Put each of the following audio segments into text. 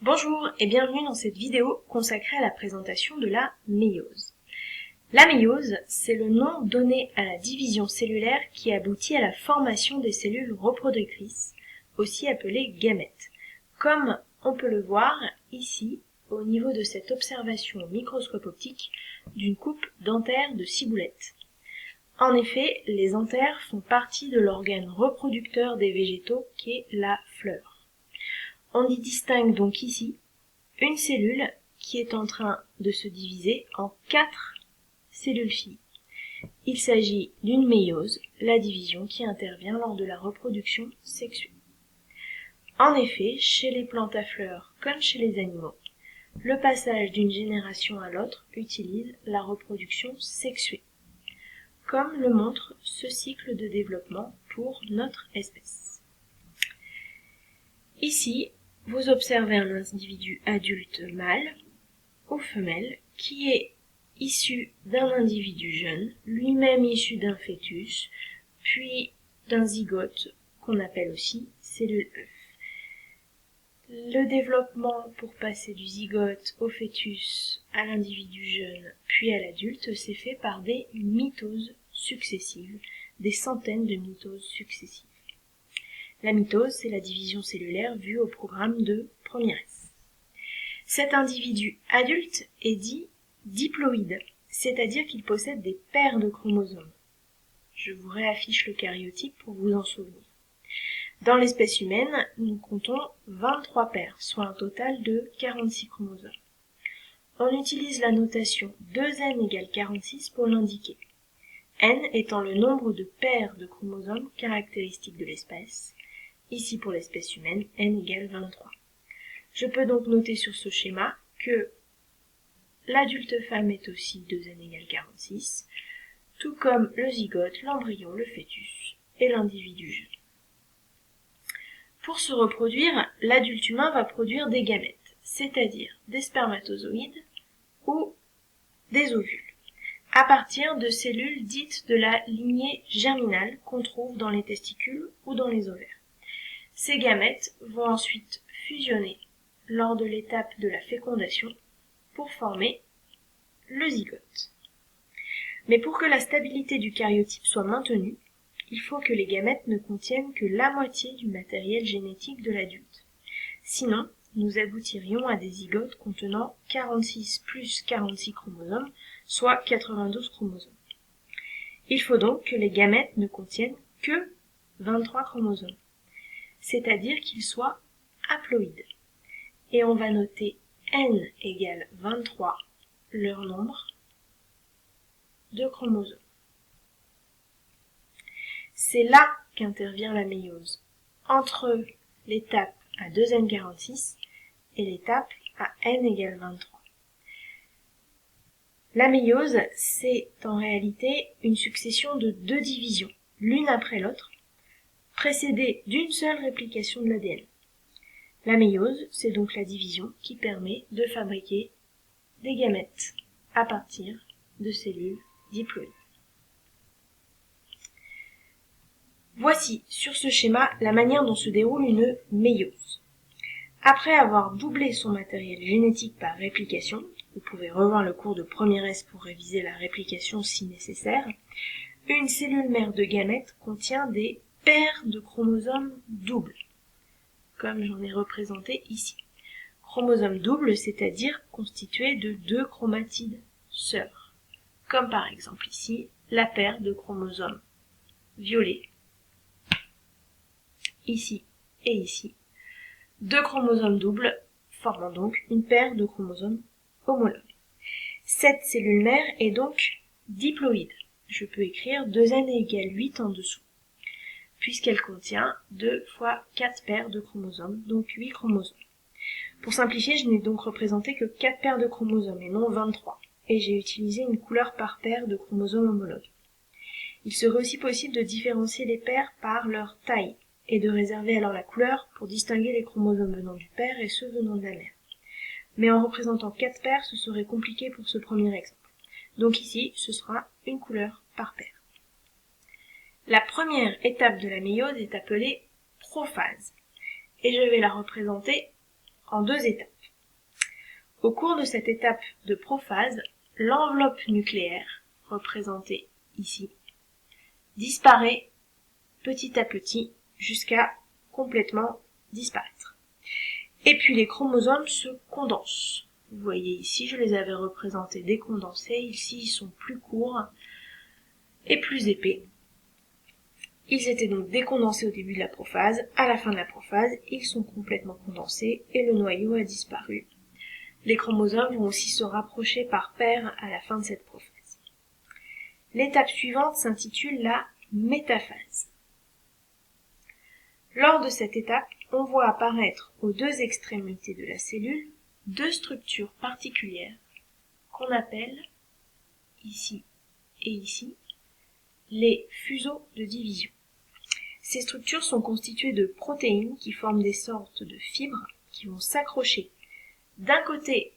Bonjour et bienvenue dans cette vidéo consacrée à la présentation de la méiose. La méiose, c'est le nom donné à la division cellulaire qui aboutit à la formation des cellules reproductrices, aussi appelées gamètes, comme on peut le voir ici au niveau de cette observation au microscope optique d'une coupe d'anthères de ciboulette. En effet, les anthères font partie de l'organe reproducteur des végétaux qui est la fleur. On y distingue donc ici une cellule qui est en train de se diviser en 4 cellules filles. Il s'agit d'une méiose, la division qui intervient lors de la reproduction sexuée. En effet, chez les plantes à fleurs comme chez les animaux, le passage d'une génération à l'autre utilise la reproduction sexuée, comme le montre ce cycle de développement pour notre espèce. Ici, vous observez un individu adulte mâle ou femelle qui est issu d'un individu jeune, lui-même issu d'un fœtus, puis d'un zygote qu'on appelle aussi cellule œuf. Le développement pour passer du zygote au fœtus, à l'individu jeune, puis à l'adulte s'est fait par des mitoses successives, des centaines de mitoses successives. La mitose, c'est la division cellulaire vue au programme de Première S. Cet individu adulte est dit diploïde, c'est-à-dire qu'il possède des paires de chromosomes. Je vous réaffiche le karyotype pour vous en souvenir. Dans l'espèce humaine, nous comptons 23 paires, soit un total de 46 chromosomes. On utilise la notation 2n égale 46 pour l'indiquer, n étant le nombre de paires de chromosomes caractéristiques de l'espèce. Ici pour l'espèce humaine, n égale 23. Je peux donc noter sur ce schéma que l'adulte femme est aussi 2n égale 46, tout comme le zygote, l'embryon, le fœtus et l'individu jeune. Pour se reproduire, l'adulte humain va produire des gamètes, c'est-à-dire des spermatozoïdes ou des ovules, à partir de cellules dites de la lignée germinale qu'on trouve dans les testicules ou dans les ovaires. Ces gamètes vont ensuite fusionner lors de l'étape de la fécondation pour former le zygote. Mais pour que la stabilité du karyotype soit maintenue, il faut que les gamètes ne contiennent que la moitié du matériel génétique de l'adulte. Sinon, nous aboutirions à des zygotes contenant 46 plus 46 chromosomes, soit 92 chromosomes. Il faut donc que les gamètes ne contiennent que 23 chromosomes, c'est-à-dire qu'ils soient haploïdes. Et on va noter n égale 23, leur nombre de chromosomes. C'est là qu'intervient la méiose, entre l'étape à 2n46 et l'étape à n égale 23. La méiose, c'est en réalité une succession de 2 divisions, l'une après l'autre, précédée d'une seule réplication de l'ADN. La méiose, c'est donc la division qui permet de fabriquer des gamètes à partir de cellules diploïdes. Voici sur ce schéma la manière dont se déroule une méiose. Après avoir doublé son matériel génétique par réplication, vous pouvez revoir le cours de Première S pour réviser la réplication si nécessaire, une cellule mère de gamètes contient des paires de chromosomes doubles, comme j'en ai représenté ici. Chromosomes doubles, c'est-à-dire constitués de 2 chromatides sœurs, comme par exemple ici la paire de chromosomes violets, ici et ici, 2 chromosomes doubles formant donc une paire de chromosomes homologues. Cette cellule mère est donc diploïde. Je peux écrire 2n égale 8 en dessous, puisqu'elle contient 2 fois 4 paires de chromosomes, donc 8 chromosomes. Pour simplifier, je n'ai donc représenté que 4 paires de chromosomes et non 23, et j'ai utilisé une couleur par paire de chromosomes homologues. Il serait aussi possible de différencier les paires par leur taille, et de réserver alors la couleur pour distinguer les chromosomes venant du père et ceux venant de la mère. Mais en représentant 4 paires, ce serait compliqué pour ce premier exemple. Donc ici, ce sera une couleur par paire. La première étape de la méiose est appelée prophase, et je vais la représenter en 2 étapes. Au cours de cette étape de prophase, l'enveloppe nucléaire, représentée ici, disparaît petit à petit jusqu'à complètement disparaître. Et puis les chromosomes se condensent. Vous voyez ici, je les avais représentés décondensés. Ici, ils sont plus courts et plus épais. Ils étaient donc décondensés au début de la prophase. À la fin de la prophase, ils sont complètement condensés et le noyau a disparu. Les chromosomes vont aussi se rapprocher par paires à la fin de cette prophase. L'étape suivante s'intitule la métaphase. Lors de cette étape, on voit apparaître aux 2 extrémités de la cellule 2 structures particulières qu'on appelle, ici et ici, les fuseaux de division. Ces structures sont constituées de protéines qui forment des sortes de fibres qui vont s'accrocher d'un côté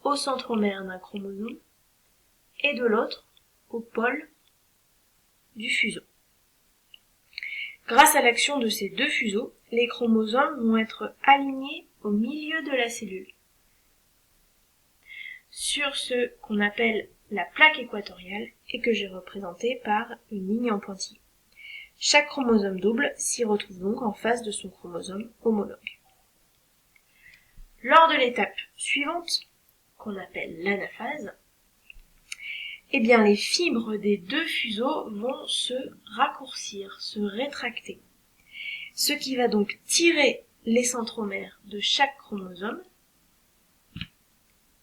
au centromère d'un chromosome et de l'autre au pôle du fuseau. Grâce à l'action de ces 2 fuseaux, les chromosomes vont être alignés au milieu de la cellule, sur ce qu'on appelle la plaque équatoriale et que j'ai représenté par une ligne en pointillé. Chaque chromosome double s'y retrouve donc en face de son chromosome homologue. Lors de l'étape suivante, qu'on appelle l'anaphase, eh bien les fibres des 2 fuseaux vont se raccourcir, se rétracter, ce qui va donc tirer les centromères de chaque chromosome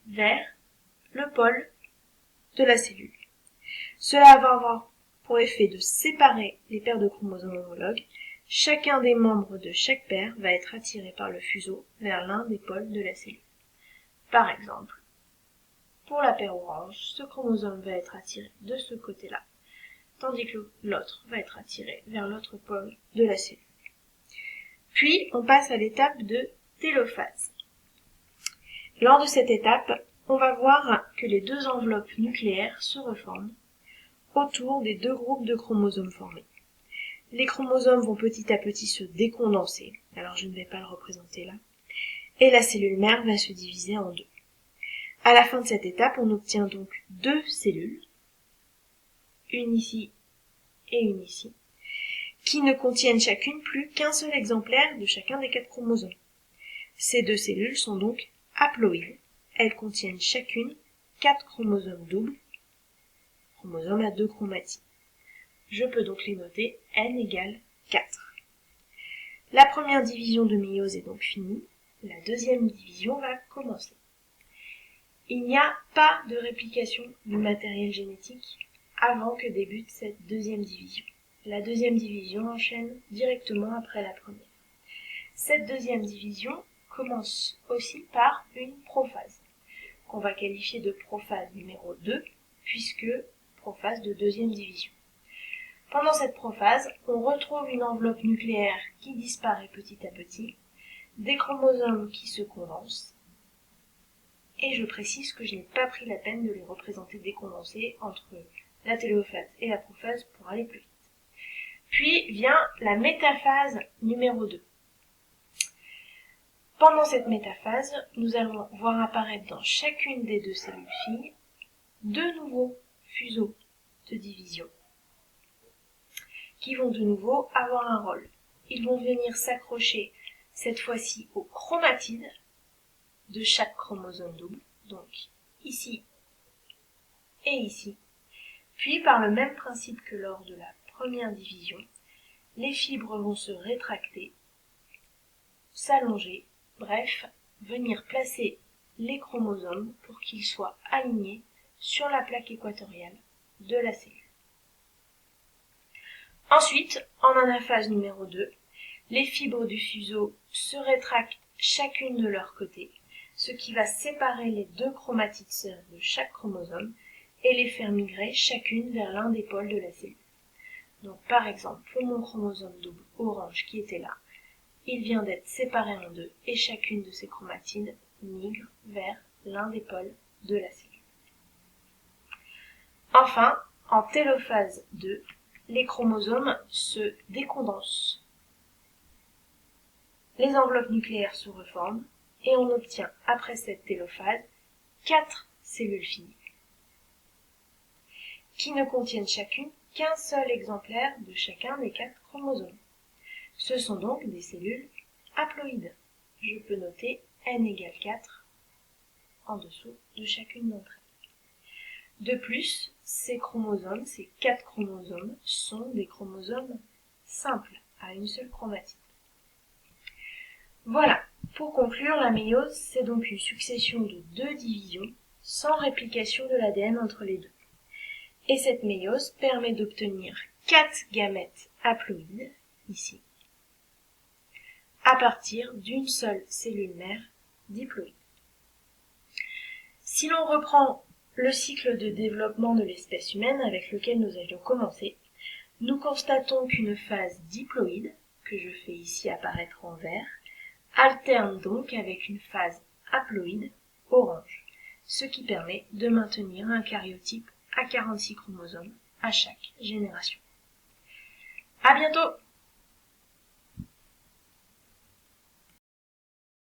vers le pôle de la cellule. Cela va avoir pour effet de séparer les paires de chromosomes homologues. Chacun des membres de chaque paire va être attiré par le fuseau vers l'un des pôles de la cellule. Par exemple, pour la paire orange, ce chromosome va être attiré de ce côté-là, tandis que l'autre va être attiré vers l'autre pôle de la cellule. Puis, on passe à l'étape de télophase. Lors de cette étape, on va voir que les 2 enveloppes nucléaires se reforment autour des 2 groupes de chromosomes formés. Les chromosomes vont petit à petit se décondenser, alors je ne vais pas le représenter là, et la cellule mère va se diviser en 2. À la fin de cette étape, on obtient donc 2 cellules, une ici et une ici, qui ne contiennent chacune plus qu'un seul exemplaire de chacun des 4 chromosomes. Ces 2 cellules sont donc haploïdes. Elles contiennent chacune 4 chromosomes doubles, chromosomes à 2 chromatides. Je peux donc les noter n égale 4. La première division de méiose est donc finie. La deuxième division va commencer. Il n'y a pas de réplication du matériel génétique avant que débute cette deuxième division. La deuxième division enchaîne directement après la première. Cette deuxième division commence aussi par une prophase, qu'on va qualifier de prophase numéro 2, puisque prophase de deuxième division. Pendant cette prophase, on retrouve une enveloppe nucléaire qui disparaît petit à petit, des chromosomes qui se condensent, et je précise que je n'ai pas pris la peine de les représenter décondensés entre la télophase et la prophase pour aller plus vite. Puis vient la métaphase numéro 2. Pendant cette métaphase, nous allons voir apparaître dans chacune des 2 cellules filles 2 nouveaux fuseaux de division qui vont de nouveau avoir un rôle. Ils vont venir s'accrocher cette fois-ci aux chromatides de chaque chromosome double, donc ici et ici. Puis par le même principe que lors de la première division, les fibres vont se rétracter, s'allonger, bref, venir placer les chromosomes pour qu'ils soient alignés sur la plaque équatoriale de la cellule. Ensuite, en anaphase numéro 2, les fibres du fuseau se rétractent chacune de leur côté, ce qui va séparer les 2 chromatides sœurs de chaque chromosome et les faire migrer chacune vers l'un des pôles de la cellule. Donc par exemple, pour mon chromosome double orange qui était là, il vient d'être séparé en 2 et chacune de ces chromatides migre vers l'un des pôles de la cellule. Enfin, en télophase 2, les chromosomes se décondensent. Les enveloppes nucléaires se reforment et on obtient, après cette télophase, 4 cellules finies, qui ne contiennent chacune qu'un seul exemplaire de chacun des 4 chromosomes. Ce sont donc des cellules haploïdes. Je peux noter n égale 4 en dessous de chacune d'entre elles. De plus, ces 4 chromosomes, sont des chromosomes simples, à une seule chromatide. Voilà, pour conclure, la méiose, c'est donc une succession de 2 divisions, sans réplication de l'ADN entre les deux. Et cette méiose permet d'obtenir 4 gamètes haploïdes, ici, à partir d'une seule cellule mère diploïde. Si l'on reprend le cycle de développement de l'espèce humaine avec lequel nous avions commencé, nous constatons qu'une phase diploïde, que je fais ici apparaître en vert, alterne donc avec une phase haploïde, orange, ce qui permet de maintenir un karyotype à 46 chromosomes à chaque génération. À bientôt!